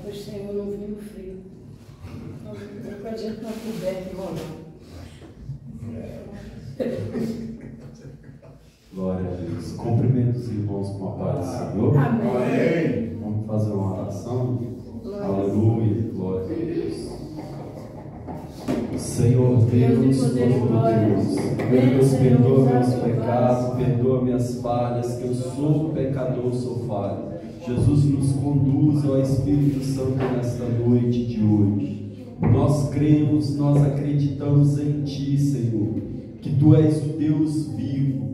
Pois, Senhor, não vim no frio. Não com a gente não puder enrolar. Glória a Deus. Cumprimento os irmãos com a paz do Senhor. Amém. Vamos fazer uma oração. Aleluia. Glória a Deus. Senhor Deus Todo-Poderoso, Deus, perdoa meus pecados, perdoa minhas falhas, que eu sou pecador, sou falho. Jesus, nos conduz ao Espírito Santo nesta noite de hoje. Nós cremos, nós acreditamos em Ti, Senhor, que Tu és o Deus vivo,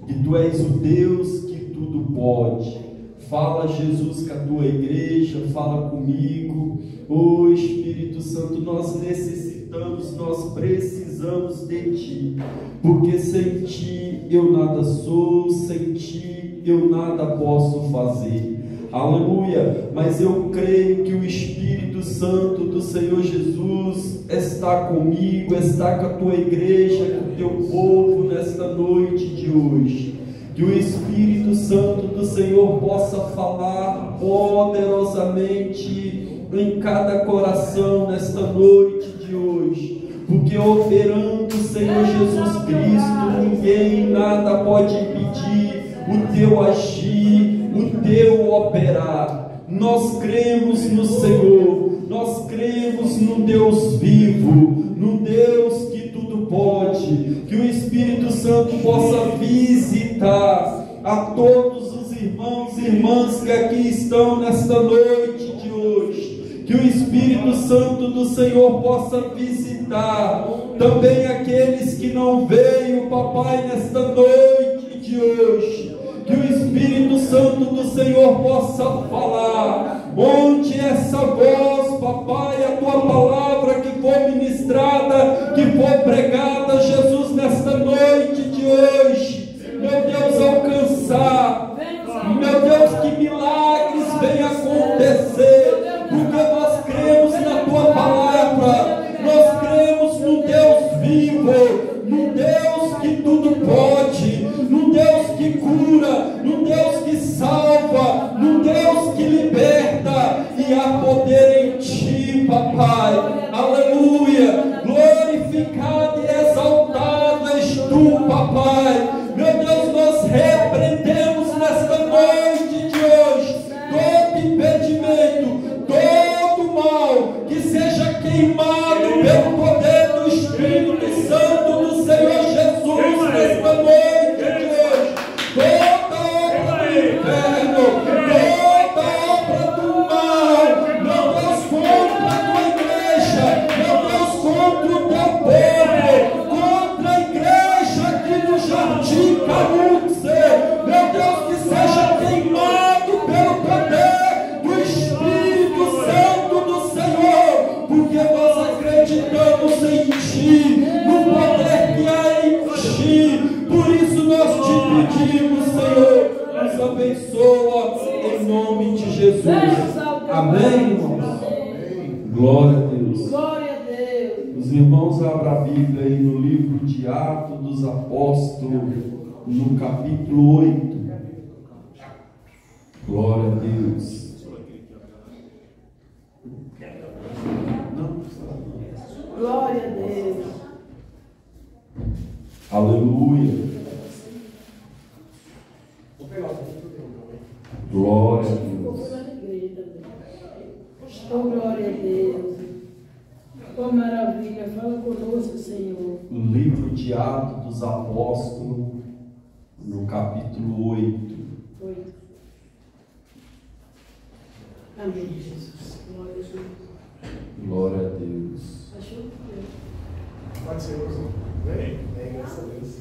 que Tu és o Deus que tudo pode. Fala, Jesus, com a Tua igreja, fala comigo. Ô Espírito Santo, nós necessitamos, nós precisamos de Ti, porque sem Ti eu nada sou, sem Ti eu nada posso fazer. Aleluia, mas eu creio que o Espírito Santo do Senhor Jesus está comigo, está com a Tua igreja, com o Teu povo nesta noite de hoje. Que o Espírito Santo do Senhor possa falar poderosamente em cada coração nesta noite de hoje, porque operando o Senhor Jesus Cristo, ninguém nada pode impedir o Teu agir, o Teu operar. Nós cremos no Senhor, nós cremos no Deus vivo, no Deus que tudo pode. Que o Espírito Santo possa visitar a todos os irmãos e irmãs que aqui estão nesta noite de hoje. Que o Espírito Santo do Senhor possa visitar também aqueles que não veio, papai, nesta noite de hoje. Que o Espírito Santo do Senhor possa falar, onde essa voz, papai, a Tua palavra que for ministrada, que for pregada, Jesus, nesta noite de hoje, meu Deus, alcançar, meu Deus, que milagres venham acontecer, porque nós cremos na Tua palavra, nós cremos no Deus vivo, no Deus que tudo pode, no Deus que cura, no Deus que salva, no Deus que liberta, e há poder em Ti, papai. Aleluia, glorificado e exaltado és Tu, papai. Meu Deus, nós repreendemos nesta noite de hoje todo impedimento, todo mal, que seja queimado pelo poder do Espírito Santo do Senhor Jesus nesta noite de hoje. Toda obra do inferno, toda obra do mal, meu Deus, contra a Tua igreja, meu Deus, contra o Teu povo, contra a igreja aqui no Jardim Caruxê, meu Deus, que seja queimado pelo poder do Espírito Santo do Senhor, porque nós acreditamos em Ti, no poder que há em Ti. Por isso nós Te pedimos, Senhor, nos abençoa em nome de Jesus. Amém, irmãos? Glória a Deus. Glória a Deus. Os irmãos abram a Bíblia aí no livro de Atos dos Apóstolos, no capítulo 8. Glória a Deus. Glória a Deus. Aleluia. Glória a Deus. Oh, glória a Deus. Oh, maravilha. Fala conosco, Senhor. O livro de Atos dos Apóstolos, no capítulo 8. Amém, Jesus. Glória a Deus. Glória a Deus. Achou? Pode ser, irmão. Vem, graças a Deus.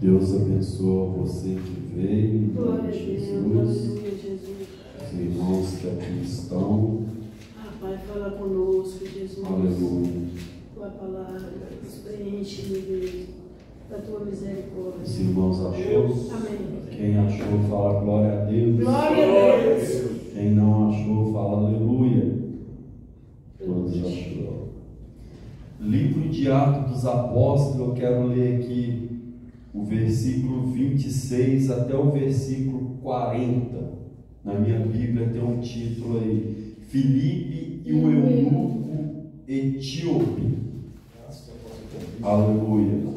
Deus abençoe você que veio, em Glória nome a de Deus. Jesus. Aleluia, Jesus. Os irmãos que aqui estão. Ah, Pai, fala conosco, Jesus. Aleluia. Tua palavra nos preenche, meu Deus, da Tua misericórdia. Os irmãos achou? Amém. Quem achou, fala glória a Deus. Glória a Deus. Quem não achou, fala aleluia. Todos achou. Livro de de Atos dos Apóstolos, eu quero ler aqui o versículo 26 até o versículo 40. Na minha Bíblia tem um título aí: Filipe e o eunuco etíope. Aleluia.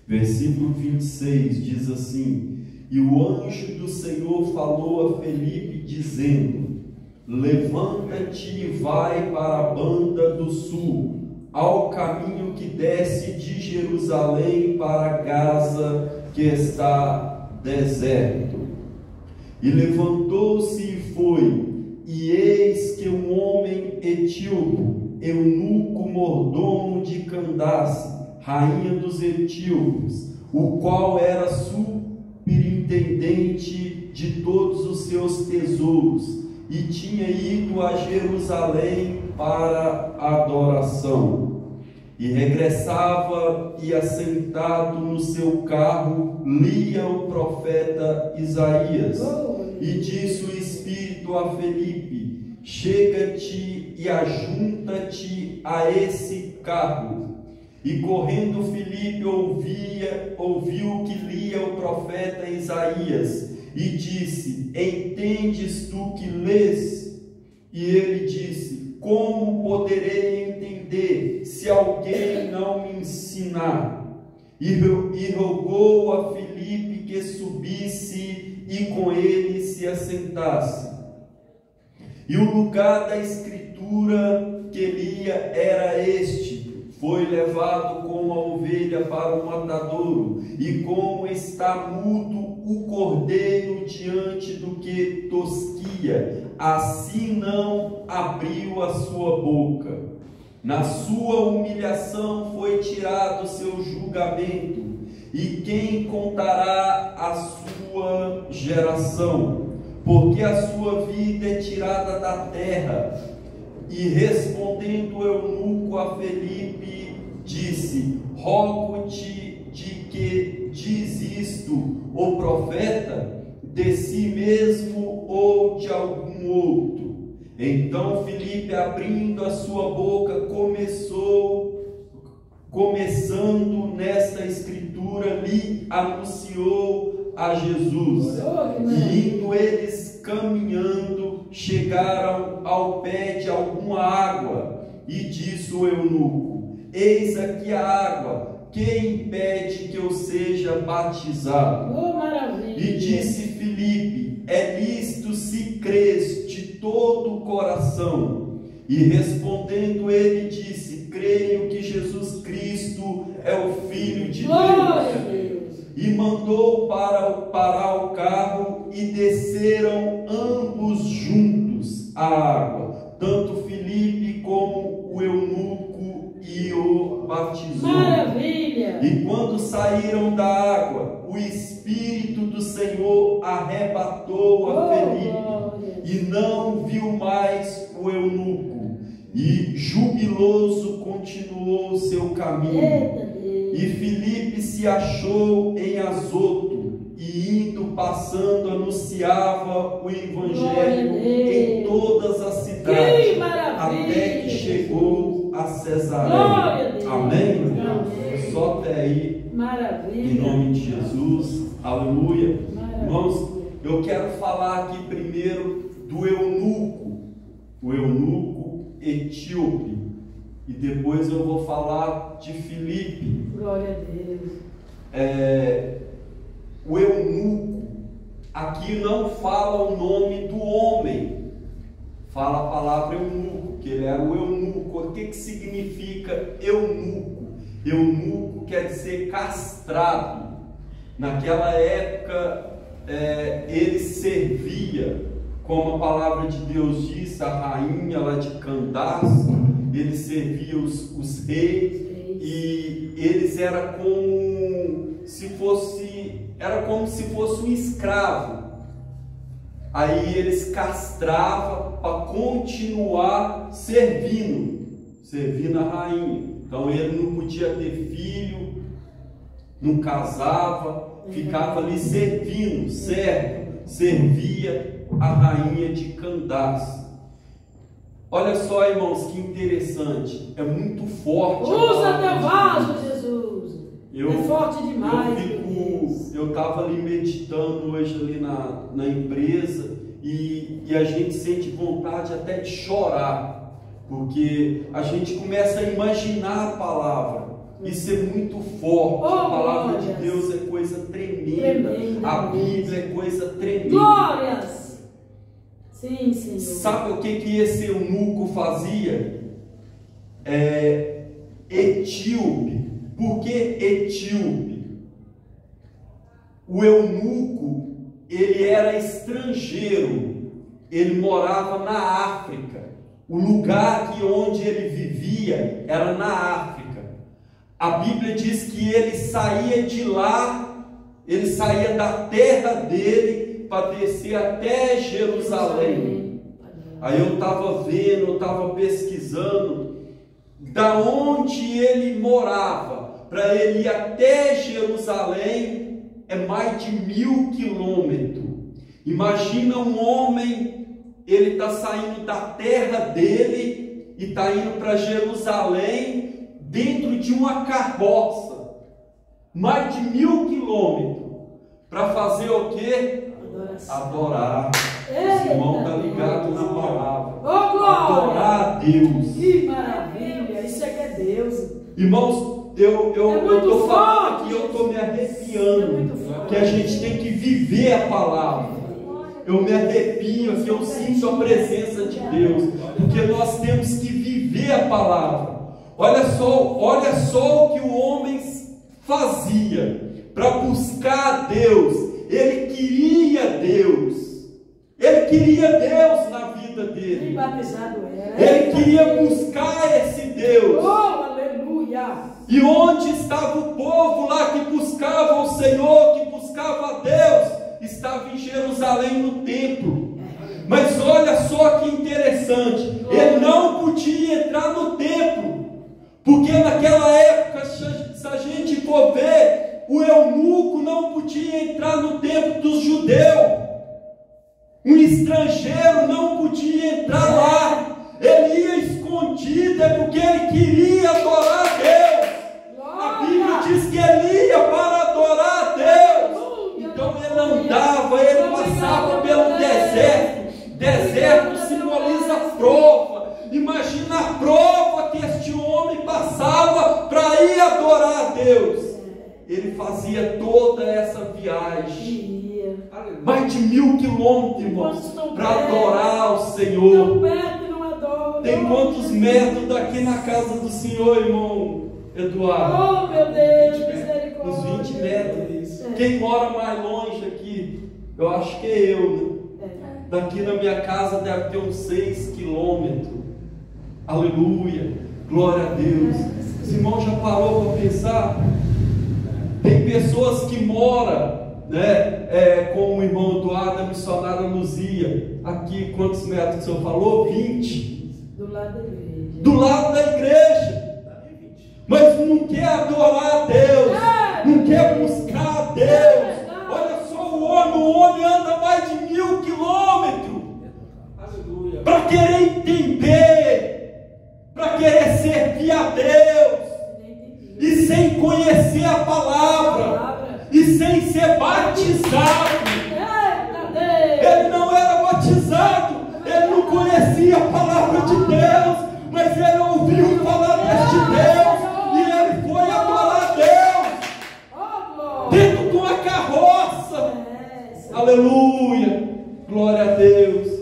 Versículo 26 diz assim: E o anjo do Senhor falou a Filipe, dizendo: Levanta-te e vai para a banda do sul, ao caminho que desce de Jerusalém para Gaza, que está deserto. E levantou-se e foi, e eis que um homem etíope, eunuco mordomo de Candace, rainha dos etíopes, o qual era superintendente de todos os seus tesouros, e tinha ido a Jerusalém para a adoração. E regressava e, assentado no seu carro, lia o profeta Isaías. E disse o Espírito a Filipe: Chega-te e ajunta-te a esse carro. E correndo Filipe ouviu que lia o profeta Isaías, e disse: Entendes tu que lês? E ele disse: Como poderei entender, se alguém não me ensinar? E rogou a Filipe que subisse e com ele se assentasse. E o lugar da escritura que lia era este: Foi levado como a ovelha para o matadouro, e como está mudo o cordeiro diante do que tosquia, assim não abriu a sua boca. Na sua humilhação foi tirado o seu julgamento, e quem contará a sua geração? Porque a sua vida é tirada da terra. E respondendo o eunuco a Filipe, disse: Rogo-te de que diz isto o profeta, de si mesmo ou de algum outro? Então Filipe, abrindo a sua boca, começando nesta escritura, lhe anunciou a Jesus. E indo eles caminhando, chegaram ao pé de alguma água, e disse o eunuco: Eis aqui a água, que impede que eu seja batizado? E disse Filipe: É lícito se crês de todo o coração. E respondendo ele disse: Creio que Jesus Cristo é o Filho de Deus. E mandou parar o carro, e desceram ambos juntos à água, tanto Filipe como o eunuco, e o batizou. Maravilha! E quando saíram da água, o Espírito do Senhor arrebatou a Filipe, e não viu mais o eunuco, e jubiloso continuou o seu caminho. E Filipe se achou em Azoto, e indo, passando, anunciava o Evangelho em todas as cidades, até que chegou a Cesareia. Amém? Só até aí. Maravilha. Em nome de Jesus. Aleluia. Irmãos, eu quero falar aqui primeiro do eunuco, o eunuco etíope. E depois eu vou falar de Filipe. Glória a Deus. O eunuco, aqui não fala o nome do homem, fala a palavra eunuco, que ele era o eunuco. O que significa eunuco? Eunuco quer dizer castrado. Naquela época, ele servia, como a palavra de Deus diz, a rainha lá de Candace. Ele servia os reis, e eles eram como se fosse um escravo. Aí eles castravam para continuar servindo a rainha. Então ele não podia ter filho, não casava, ficava ali servia a rainha de Candace. Olha só, irmãos, que interessante. É muito forte. Usa teu vaso, Jesus. É forte demais. Eu estava ali meditando hoje ali na empresa e a gente sente vontade até de chorar, porque a gente começa a imaginar a palavra. Isso é muito forte. A palavra de Deus é coisa tremenda. A Bíblia é coisa tremenda. Glórias! Sim, Senhor. Sabe o que esse eunuco fazia? Etíope. Por que etíope? O eunuco, ele era estrangeiro. Ele morava na África. O lugar onde ele vivia era na África. A Bíblia diz que ele saía de lá, ele saía da terra dele para descer até Jerusalém. Aí eu estava vendo, eu estava pesquisando, da onde ele morava, para ele ir até Jerusalém, é mais de 1000 quilômetros. Imagina um homem, ele está saindo da terra dele e está indo para Jerusalém, dentro de uma carroça, mais de 1000 quilômetros, para fazer o quê? Adorar. Esse irmão está ligado na palavra. Adorar a Deus. Que maravilha, isso é que é Deus. Irmãos, eu estou falando aqui, eu estou me arrepiando, que a gente tem que viver a palavra. Eu me arrepio aqui, eu sinto a presença de Deus, porque nós temos que viver a palavra. Olha só o que o homem fazia para buscar a Deus. Ele queria Deus. Ele queria Deus na vida dele. Ele queria buscar esse Deus. Oh, aleluia! E onde estava o povo lá que buscava o Senhor, que buscava a Deus? Estava em Jerusalém, no templo. Mas olha só que interessante. Ele não podia entrar no templo. Porque naquela época, se a gente for ver, o eunuco não podia entrar no templo dos judeus. Um estrangeiro não podia entrar lá. Ele ia escondido, é porque ele queria adorar a Deus. A Bíblia diz que ele ia para adorar a Deus. Então ele andava, ele passava pelo deserto. Deserto simboliza prova. Imagina a prova que este homem passava para ir adorar a Deus. Ele fazia toda essa viagem, mais de 1000 quilômetros, irmãos, para adorar ao Senhor. Tem quantos metros daqui na casa do Senhor, irmão Eduardo? Oh, meu Deus, misericórdia. Uns 20 metros. Quem mora mais longe aqui? Eu acho que é eu, né? Daqui na minha casa deve ter uns 6 quilômetros. Aleluia, glória a Deus. Esse irmão já parou para pensar? Tem pessoas que moram, né? Como o irmão Eduardo, a missionária Luzia. Aqui, quantos metros o senhor falou? 20. Do lado da igreja. Do lado da igreja. Mas não quer adorar a Deus. Não quer buscar a Deus. Olha só o homem anda mais de 1000 quilômetros. Para querer entender. Para querer servir a Deus, e sem conhecer a palavra, e sem ser batizado. Ele não era batizado, ele não conhecia a palavra de Deus, mas ele ouviu falar deste Deus, e ele foi adorar a Deus, dentro de uma carroça. Aleluia, glória a Deus.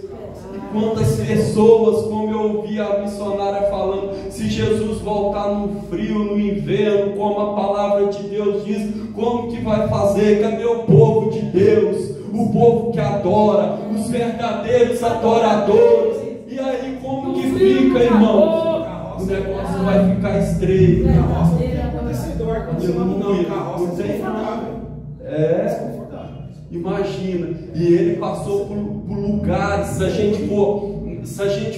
Quantas pessoas, como eu ouvi a missionária falando, se Jesus voltar no frio, no inverno, como a palavra de Deus diz, como que vai fazer? Cadê o povo de Deus? O povo que adora, os verdadeiros adoradores. E aí como que fica, irmão? O negócio vai ficar estreito. Imagina, e ele passou por lugares. Se a gente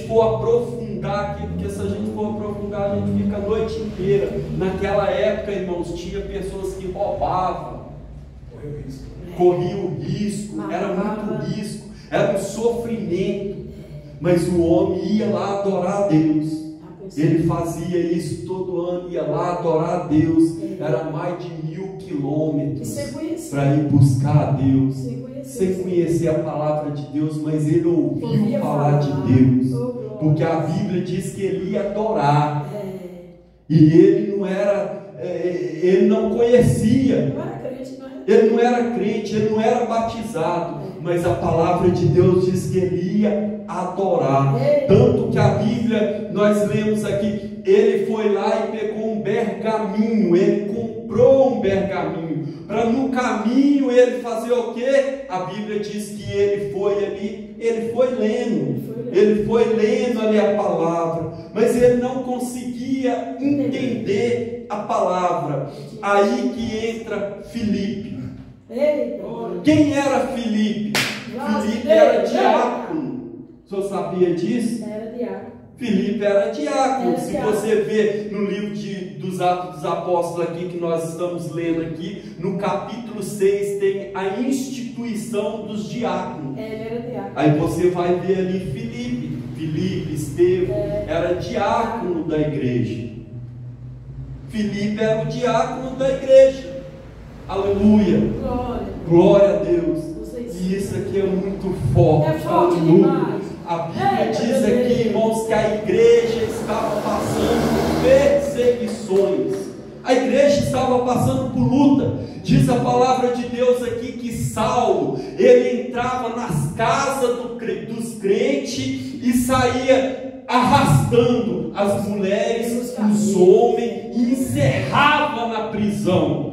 for aprofundar aqui, porque se a gente for aprofundar, a gente fica a noite inteira. Naquela época, irmãos, tinha pessoas que roubavam, corriam risco, era muito risco, era um sofrimento. Mas o homem ia lá adorar a Deus. Ele fazia isso todo ano, ia lá adorar a Deus. Era mais de 1000 quilômetros para ir buscar a Deus, sem conhecer a palavra de Deus, mas ele ouviu falar de Deus, porque a Bíblia diz que ele ia adorar, e ele não era, ele não conhecia, ele não era crente, ele não era batizado, mas a palavra de Deus diz que ele ia adorar. Tanto que a Bíblia, nós lemos aqui, ele foi lá e pegou um pergaminho, ele comprou um pergaminho, para no caminho ele fazer o quê? A Bíblia diz que ele foi ali, ele foi lendo ali a palavra, mas ele não conseguia entender a palavra. Aí que entra Filipe. Quem era Filipe? Filipe era diácono. O senhor sabia disso? Era diácono. Filipe era diácono. Se você vê no livro dos Atos dos Apóstolos aqui, que nós estamos lendo aqui, no capítulo 6 tem a instituição dos diáconos. Ele era diácono. Aí você vai ver ali Filipe, Estevão, era diácono da igreja. Filipe era o diácono da igreja. Aleluia. Glória a Deus. E isso aqui é muito forte. Aleluia. A Bíblia diz aqui, irmãos, que a igreja estava passando por perseguições. A igreja estava passando por luta. Diz a palavra de Deus aqui que Saulo, ele entrava nas casas dos crentes e saía arrastando as mulheres, os homens, e encerrava na prisão.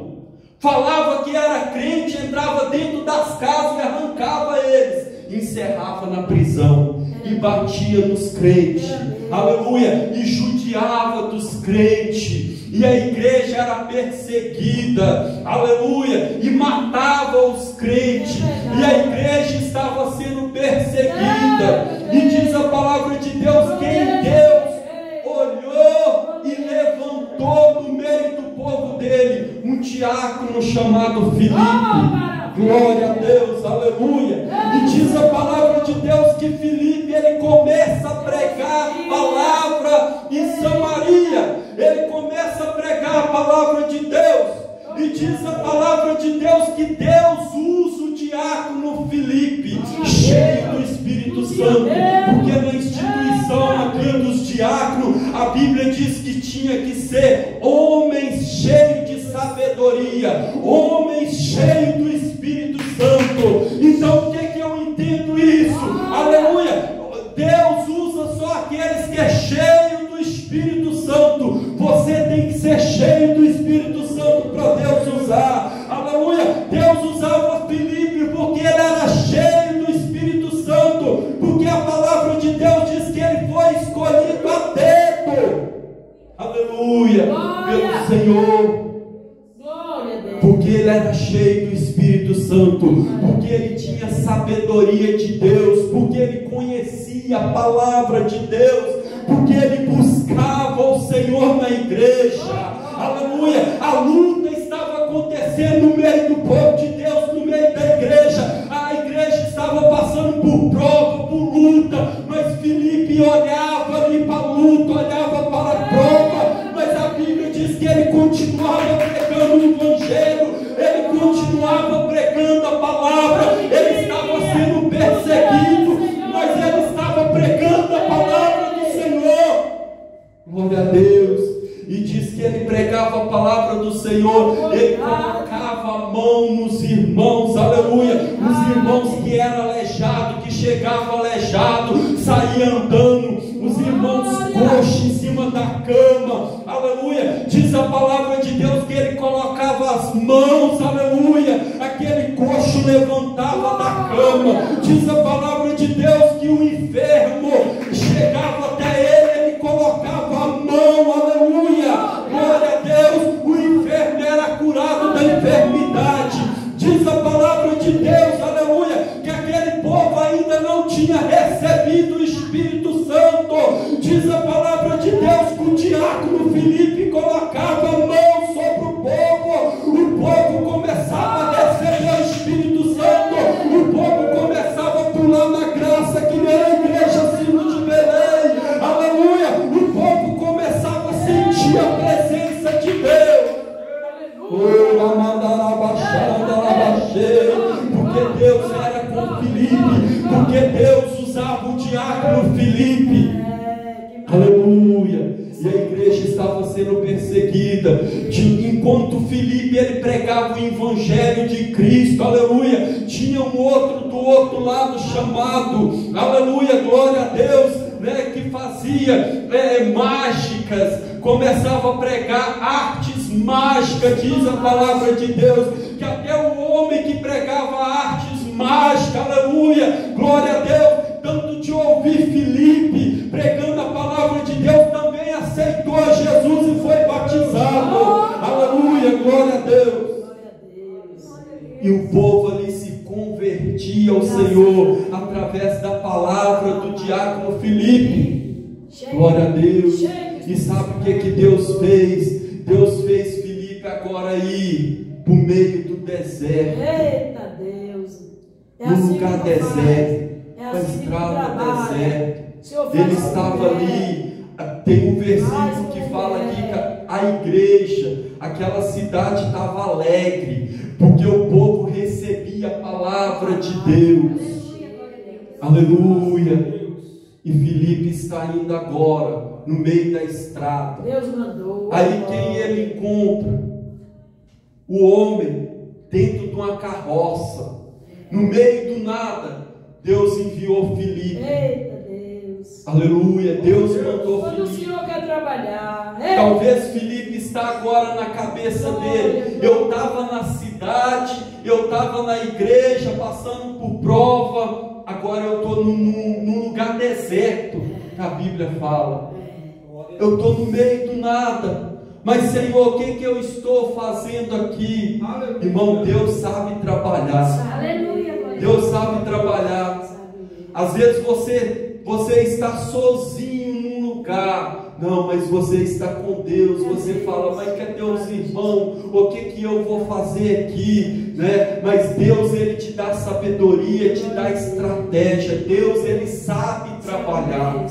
Falava que era crente, entrava dentro das casas e arrancava eles, encerrava na prisão e batia nos crentes, aleluia, e judiava dos crentes, e a igreja era perseguida, aleluia, e matava os crentes, e a igreja estava sendo perseguida, e diz a palavra de Deus que em Deus olhou e levantou no meio do povo dele um diácono chamado Filipe. Glória a Deus, aleluia. E diz a palavra de Deus que Filipe, ele começa a pregar a palavra em Samaria. Ele começa a pregar a palavra de Deus. E diz a palavra de Deus que Deus usa o diácono Filipe, cheio do Espírito Santo, porque na instituição aqui dos diáconos, a Bíblia diz que tinha que ser homens cheios de sabedoria, homens cheios do Espírito Santo. Então o que eu entendo isso? Aleluia! Deus usa só aqueles que é cheio do Espírito Santo. Você tem que ser cheio do Espírito Santo para Deus usar. Aleluia! Deus usava Filipe porque ele era cheio do Espírito Santo, porque a palavra de Deus diz que ele foi escolhido a dedo. Aleluia! Pelo Senhor. Porque ele era cheio do Espírito Santo, porque ele tinha sabedoria de Deus, porque ele conhecia a palavra de Deus, porque ele buscava o Senhor na igreja. Aleluia! A luta estava acontecendo no meio do povo de Deus, no meio da igreja. A igreja estava passando por prova, por luta, mas Filipe olhava ali para a luta, olhava para a prova, mas a Bíblia diz que ele continuava pregando o Evangelho, ele continuava pregando a palavra. Ele estava sendo perseguido, mas ele estava pregando a palavra do Senhor. Glória a Deus. E diz que ele pregava a palavra do Senhor, ele colocava a mão nos irmãos, aleluia, os irmãos que eram aleijados, que chegavam aleijado, saía andando, os irmãos coxos em cima da cama, aleluia. Diz a palavra de Deus que ele colocava as mãos, aleluia, aquele coxo levantava da cama. Diz a palavra de Deus que o enfermo chegava até ele colocava a mão, aleluia, glória a Deus, o enfermo era curado da enfermidade. Diz a palavra de Deus, aleluia, que aquele povo ainda não tinha recebido o Espírito Santo. Diz a palavra de Deus que o diácono Filipe colocava a mão sobre o povo começava a receber o Espírito Santo, o povo começava a pular na graça, que nem a igreja assim porque Deus usava o diácono Filipe. Aleluia. E a igreja estava sendo perseguida, enquanto Filipe ele pregava o evangelho de Cristo, aleluia, tinha um outro do outro lado chamado, aleluia, glória a Deus, né, que fazia mágicas, começava a pregar artes mágicas, diz a palavra de Deus, que até o homem que pregava artes mágicas, aleluia, glória a Deus, tanto de ouvir Filipe pregando a palavra de Deus, também aceitou a Jesus e foi batizado. Aleluia, glória a Deus. E o povo ali se convertia ao Senhor através da palavra do diácono Filipe. Glória a Deus. E sabe o que Deus fez? Deus fez Filipe agora ir para o meio do deserto. Eita Deus. No lugar deserto. Para estrada no deserto. Ele estava ali. Tem um versículo que fala que a igreja, aquela cidade estava alegre, porque o povo recebia a palavra de Deus. Aleluia. E Filipe está indo agora no meio da estrada. Deus mandou. Aí quem ele encontra? O homem dentro de uma carroça, no meio do nada. Deus enviou Filipe. Eita Deus. Aleluia. Deus mandou Quando Filipe. o Senhor quer trabalhar. Talvez Filipe está agora na cabeça dele. Eu estava na cidade, eu estava na igreja, passando por prova. Agora eu estou num lugar deserto, que a Bíblia fala. Eu estou no meio do nada. Mas Senhor, o que eu estou fazendo aqui? Irmão, Deus sabe trabalhar. Aleluia. Deus sabe trabalhar. Às vezes você está sozinho num lugar. Não, mas você está com Deus. Você fala, mas cadê os irmãos? O que eu vou fazer aqui? Né? Mas Deus, Ele te dá sabedoria, te dá estratégia. Deus, Ele sabe trabalhar.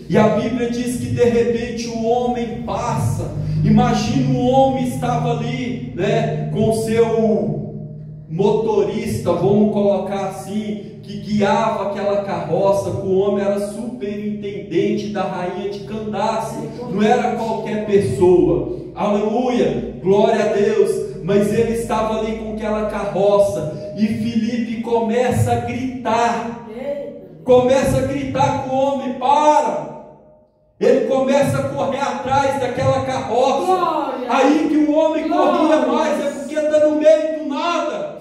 E a Bíblia diz que de repente o homem passa. Imagina um homem estava ali, né, com seu motorista, vamos colocar assim, que guiava aquela carroça. O homem era superintendente da rainha de Candace, não era qualquer pessoa. Aleluia, glória a Deus. Mas ele estava ali com aquela carroça, e Filipe começa a gritar com o homem, para. Ele começa a correr atrás daquela carroça. Glória. Aí que o homem corria mais, é porque está no meio do nada.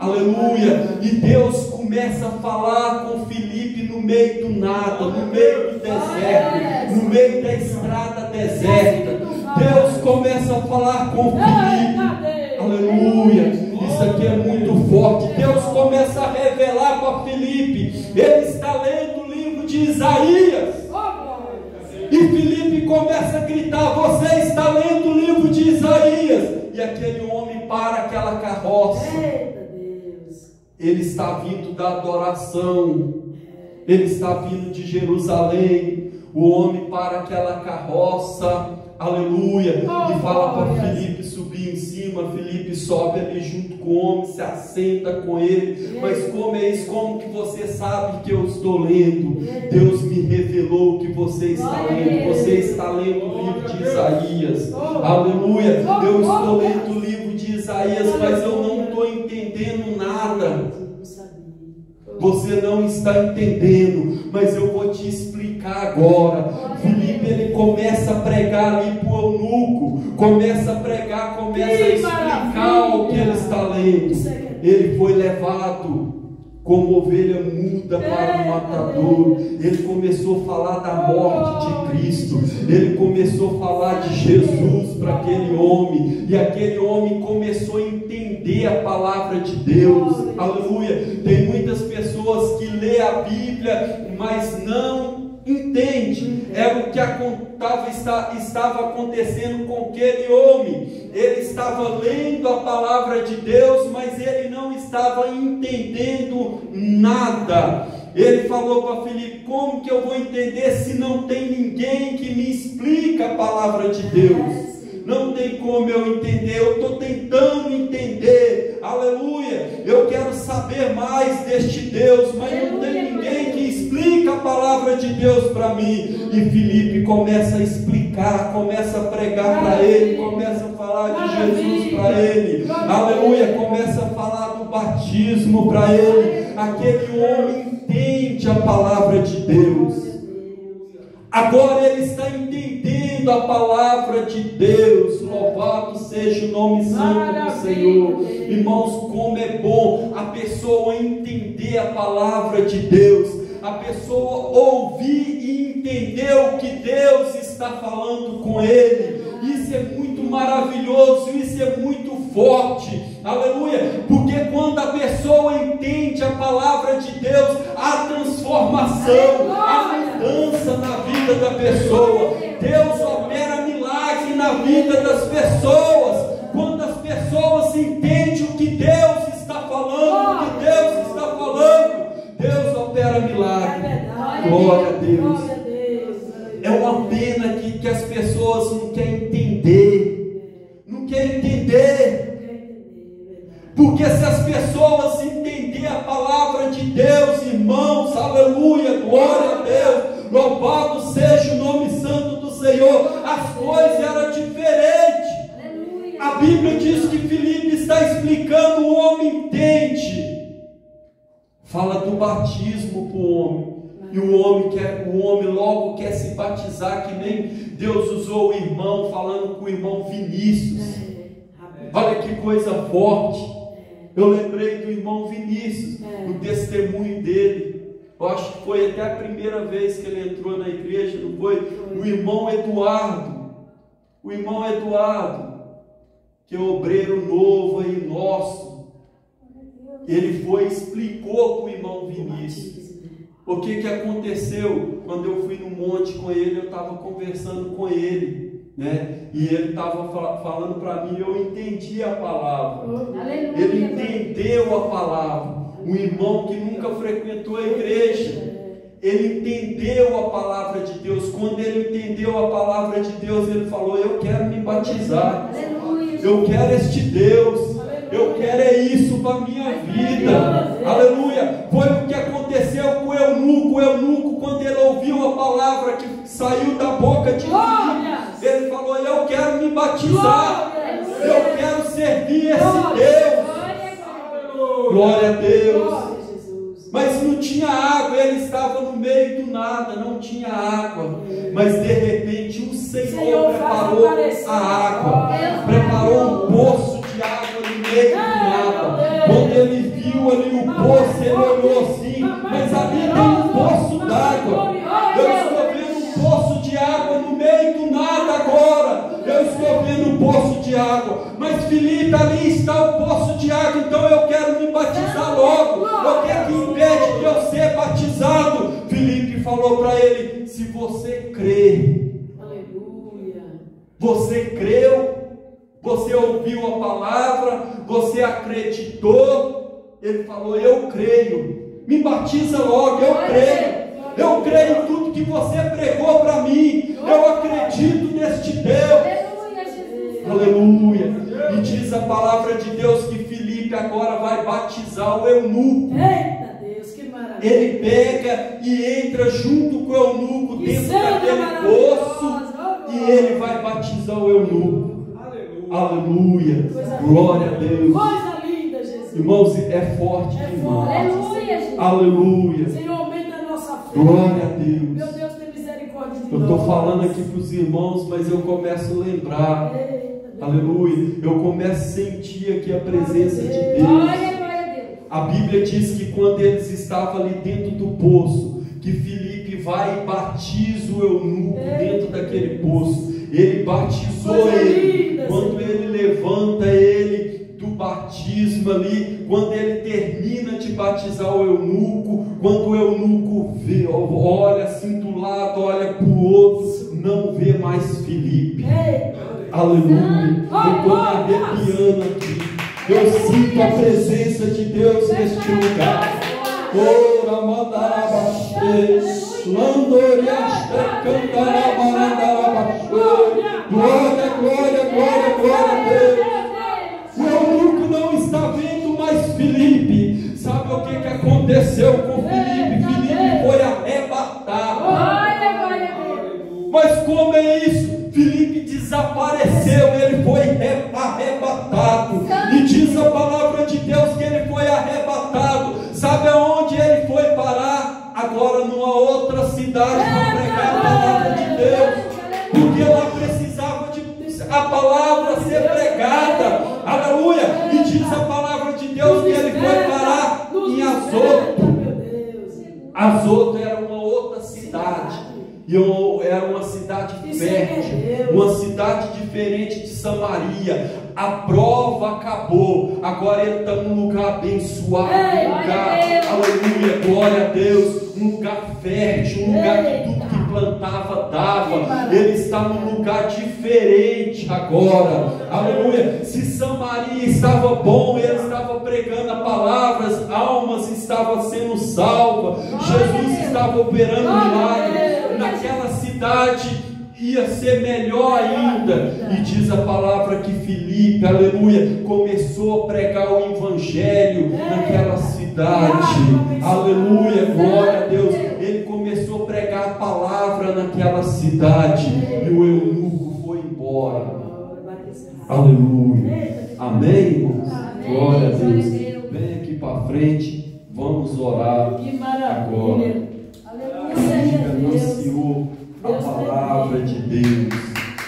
Aleluia. E Deus começa a falar com Filipe no meio do nada, no meio do deserto, no meio da estrada deserta. Deus começa a falar com Filipe. Aleluia. Isso aqui é muito forte. Deus começa a revelar para Filipe. Ele está lendo o livro de Isaías. E Filipe começa a gritar, você está lendo o livro de Isaías. E aquele homem para aquela carroça. Ele está vindo da adoração. Ele está vindo de Jerusalém. O homem para aquela carroça. Aleluia. E fala para Filipe subir em cima. Filipe sobe ali junto com o homem, se assenta com ele. Mas como é isso? Como que você sabe que eu estou lendo? Deus me revelou que você está lendo. Você está lendo o livro de Isaías. Aleluia. Eu estou lendo o livro de Isaías, mas eu não estou entendendo nada. Você não está entendendo, mas eu vou te explicar agora. Filipe, ele começa a pregar ali para o eunuco, começa a pregar, começa a explicar o que ele está lendo. Ele foi levado como ovelha muda para o matadouro. Ele começou a falar da morte de Cristo. Ele começou a falar de Jesus para aquele homem. E aquele homem começou a entender a palavra de Deus. Aleluia. Tem muitas pessoas que lê a Bíblia, mas não entende. Era o que estava acontecendo com aquele homem. Ele estava lendo a palavra de Deus, mas ele não estava entendendo nada. Ele falou para Filipe, como que eu vou entender se não tem ninguém que me explica a palavra de Deus? não tem como eu entender, eu estou tentando entender, aleluia, eu quero saber mais deste Deus, mas não tem ninguém que explique a palavra de Deus para mim. E Filipe começa a explicar, começa a pregar para ele, começa a falar de Jesus para ele, aleluia, começa a falar do batismo para ele. Aquele homem entende a palavra de Deus. Agora ele está entendendo a palavra de Deus. Louvado seja o nome santo do Senhor. Irmãos, como é bom a pessoa entender a palavra de Deus, a pessoa ouvir e entender o que Deus está falando com ele. Isso é muito maravilhoso, isso é muito forte, aleluia, porque quando a pessoa entende a palavra de Deus, há transformação, há mudança na vida da pessoa. Deus opera milagre na vida das pessoas. Quando as pessoas entendem o que Deus está falando, o que Deus está falando, Deus opera milagre. Glória a Deus. É uma pena que as pessoas não querem entender. Não querem entender. Porque se as pessoas entenderem a palavra de Deus, irmãos, aleluia, glória a Deus, louvado seja o nome santo do Senhor, as coisas eram diferentes. A Bíblia diz que Filipe está explicando, o homem entende. Fala do batismo para o homem. E o homem logo quer se batizar, que nem Deus usou o irmão, falando com o irmão Vinícius. Olha que coisa forte. Eu lembrei do irmão Vinícius, o testemunho dele. Eu acho que foi até a primeira vez que ele entrou na igreja, não foi? O irmão Eduardo, que é obreiro novo aí nosso. Ele foi e explicou para o irmão Vinícius. O que aconteceu? Quando eu fui no monte com ele, eu estava conversando com ele, né? E ele estava falando para mim, eu entendi a palavra. Ele entendeu a palavra. Um irmão que nunca frequentou a igreja, ele entendeu a palavra de Deus. Quando ele entendeu a palavra de Deus, ele falou, eu quero me batizar. Eu quero este Deus. Eu quero é isso para a minha vida. Aleluia. Foi o que aconteceu com o eunuco. O eunuco, quando ele ouviu a palavra que saiu da boca de Filipe, ele falou, eu quero me batizar. Eu quero servir esse Deus. Glória a Deus. Mas não tinha água, ele estava no meio do nada, não tinha água. Mas de repente o Senhor preparou a água, preparou um poço de água no meio do nada. Quando ele viu ali o poço, ele olhou assim, mas ali tem um poço d'água. Eu estou vendo um poço de água no meio do nada agora. Eu estou vendo um poço de água. Mas Filipe, ali está o poço de água, então eu quero me batizar logo. O que é que impede de eu ser batizado? Filipe falou para ele, se você crê, você creu, você ouviu a palavra, você acreditou, ele falou, eu creio, me batiza logo, eu creio em tudo que você pregou para mim, eu acredito neste Deus. Aleluia. E diz a palavra de Deus que Filipe agora vai batizar o eunuco. Eita Deus, que maravilha. Ele pega e entra junto com o eunuco dentro daquele poço e ele vai batizar o eunuco. Aleluia. Glória a Deus. Coisa linda, Jesus. Irmãos, é forte demais. Aleluia, Jesus. Aleluia. Senhor, aumenta a nossa fé. Glória a Deus. Meu Deus, tem misericórdia de nós. Eu estou falando aqui para os irmãos, mas eu começo a lembrar. Aleluia. Eu começo a sentir aqui a presença de Deus. A Bíblia diz que quando eles estavam ali dentro do poço, que Filipe vai e batiza o eunuco dentro daquele poço. Ele batizou ele. Quando ele levanta ele do batismo ali, quando ele termina de batizar o eunuco, quando o eunuco vê, olha assim do lado, olha para o outro, não vê mais Filipe. Aleluia. Eu estou me arrepiando aqui. Eu sinto a presença de Deus neste lugar. Ora mandarabaxê, landoriaste, cantarabarandarabaxê. Glória, glória, glória. Mas como é isso? Filipe desapareceu, ele foi arrebatado. E diz a palavra de Deus que ele foi arrebatado. Sabe aonde ele foi parar? Agora numa outra cidade para pregar a palavra de Deus. Porque lá precisava de a palavra ser pregada. Aleluia. E diz a palavra de Deus que ele foi parar em Azoto. Azoto era uma outra cidade. E era uma cidade fértil, uma cidade diferente de Samaria. A prova acabou. Agora ele está num lugar abençoado, um lugar, aleluia, glória a Deus, um lugar fértil, um lugar que tudo que plantava dava. Ele está num lugar diferente agora, aleluia. Se Samaria estava bom, ele estava pregando a palavra, as almas estavam sendo salvas, Jesus estava operando milagres. Naquela cidade ia ser melhor ainda. E diz a palavra que Filipe, aleluia, começou a pregar o evangelho naquela cidade. Aleluia, glória a Deus. Ele começou a pregar a palavra naquela cidade. E o eunuco foi embora. Aleluia. Amém, irmãos? Glória a Deus. Vem aqui para frente. Vamos orar agora. Anunciou a palavra de Deus.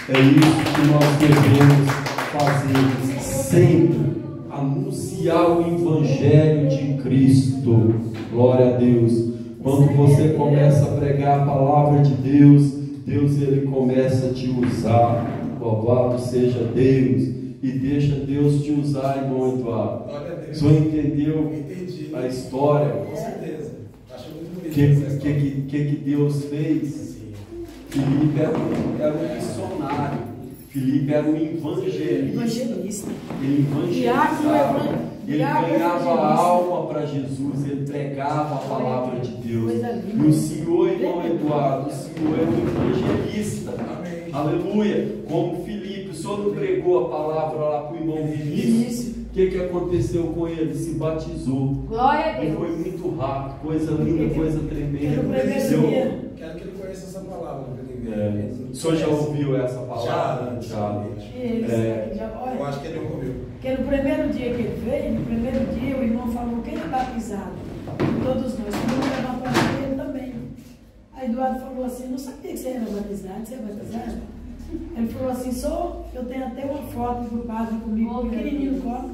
É isso que nós devemos fazer sempre, anunciar o evangelho de Cristo. Glória a Deus. Quando você começa a pregar a palavra de Deus, Deus ele começa a te usar. Louvado seja Deus. E deixa Deus te usar, irmão Eduardo. O senhor entendeu a história? Com certeza. O que Deus fez? Filipe era um missionário. Filipe era um evangelista. Ele evangelizava. Ele ganhava a alma para Jesus. Ele pregava a palavra de Deus. E o senhor, irmão Eduardo, o senhor é um evangelista. Aleluia. Como Filipe, o senhor não pregou a palavra lá para o irmão Vinícius. O que aconteceu com ele? Se batizou. Glória a Deus. E foi muito rápido, coisa linda, coisa tremenda. Quero que ele conheça essa palavra. O senhor já ouviu essa palavra? Já. Eu acho que ele não ouviu. Porque no primeiro dia que ele veio, no primeiro dia o irmão falou: quem é batizado? Todos nós. Vamos levar para ele também. Aí Eduardo falou assim: não sabia que você era batizado, você é batizado? Ele falou assim: sou, eu tenho até uma foto do padre comigo, pequenininho, foto.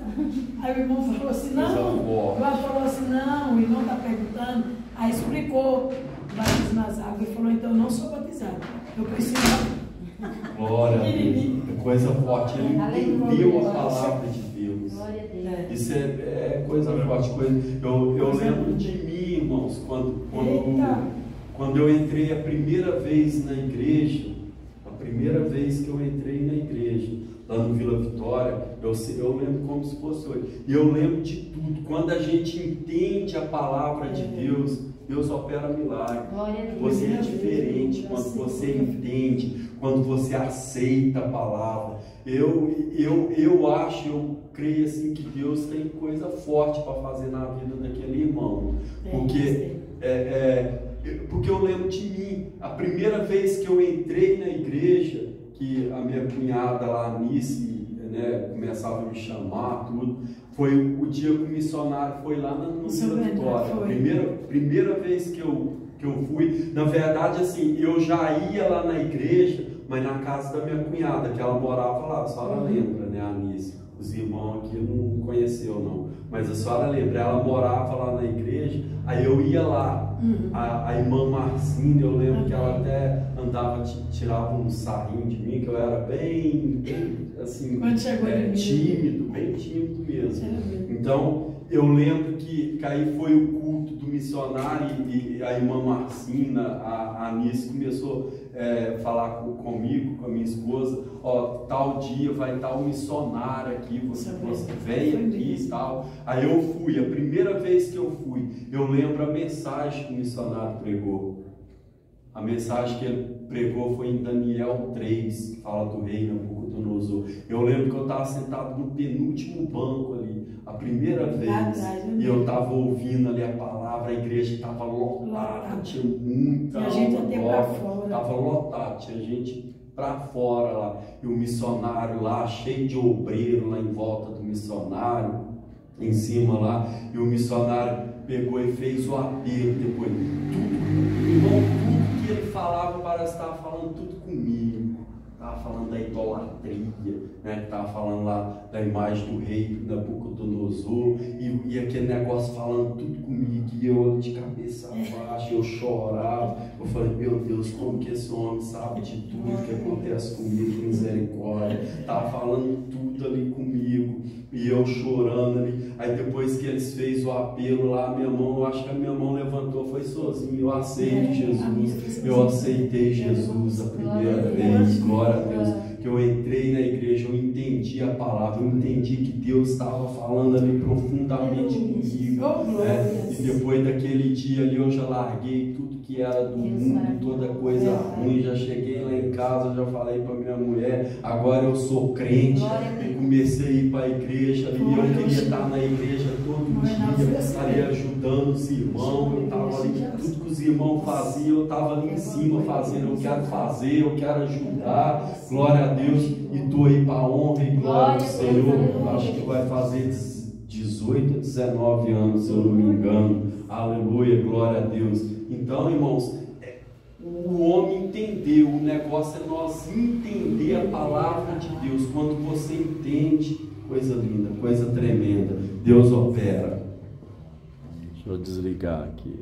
Aí o irmão falou assim: não. O Eduardo falou assim: não, o irmão está perguntando. Aí explicou o batismo nas águas. Ele falou: então eu não sou batizado, eu preciso. Glória a Deus, coisa forte. Ele entendeu a palavra de Deus. Isso é coisa forte. Eu lembro de mim, irmãos, quando eu entrei a primeira vez na igreja. Primeira vez que eu entrei na igreja, lá no Vila Vitória, eu lembro como se fosse hoje. E eu lembro de tudo. Quando a gente entende a palavra de Deus, Deus opera milagre. Você é diferente quando você entende, quando você aceita a palavra. Eu creio assim que Deus tem coisa forte para fazer na vida daquele irmão. Porque eu lembro de mim, a primeira vez que eu entrei na igreja, que a minha cunhada lá, Anice, começava a me chamar, tudo, foi o dia que o missionário foi lá no Vila Vitória. Primeira vez que eu fui, na verdade, assim, eu já ia lá na igreja, mas na casa da minha cunhada, que ela morava lá, a senhora lembra, né, Anice? Os irmãos aqui não conheceu, não. Mas a senhora lembra, ela morava lá na igreja, aí eu ia lá. A irmã Marcinha, eu lembro que ela até andava, tirava um sarrinho de mim, que eu era bem assim, tímido, bem tímido mesmo. Então, eu lembro que aí foi o culto do missionário e a irmã Marcina, a Anice começou a falar comigo, com a minha esposa: ó, tal dia vai estar um missionário aqui, você vem aqui e tal. Aí eu fui, a primeira vez que eu fui, eu lembro a mensagem que o missionário pregou. A mensagem que ele pregou foi em Daniel 3, que fala do rei Nabucodonosor. Eu lembro que eu estava sentado no penúltimo banco ali. a primeira vez, e eu estava ouvindo ali a palavra, a igreja estava lotada, tinha muita gente até para fora. Estava lotada, tinha gente para fora lá, e o missionário lá, cheio de obreiro lá em volta do missionário, em cima lá, e o missionário pegou e fez o apelo depois, tudo que ele falava parece que estava falando tudo comigo. Estava falando da idolatria, né? Estava falando lá da imagem do rei Nabucodonosor, e aquele negócio falando tudo comigo, e eu de cabeça abaixo, eu chorava. Eu falei, meu Deus, como que esse homem sabe de tudo que acontece comigo, que misericórdia. Estava falando tudo ali comigo, e eu chorando ali. Aí depois que eles fez o apelo lá, minha mão, eu acho que a minha mão levantou, foi sozinho. Eu aceito Jesus, eu aceitei Jesus a primeira vez, glória a Deus, que eu entrei na igreja, eu entendi a palavra, eu entendi que Deus estava falando ali profundamente comigo, né? E depois daquele dia ali eu já larguei tudo que era do mundo, toda coisa ruim, já cheguei lá em casa, já falei para minha mulher, agora eu sou crente, e comecei a ir para a igreja ali, eu queria estar na igreja todo dia, ali ajudando os irmãos, eu estava ali, tudo que os irmãos faziam, eu estava ali em cima fazendo, eu quero fazer, eu quero ajudar, glória a Deus, e estou aí para a honra e glória do Senhor. Acho que vai fazer 18 a 19 anos, se eu não me engano, aleluia, glória a Deus. Então, irmãos, o homem entendeu, o negócio é nós entender a palavra de Deus. Quando você entende, coisa linda, coisa tremenda, Deus opera. Deixa eu desligar aqui.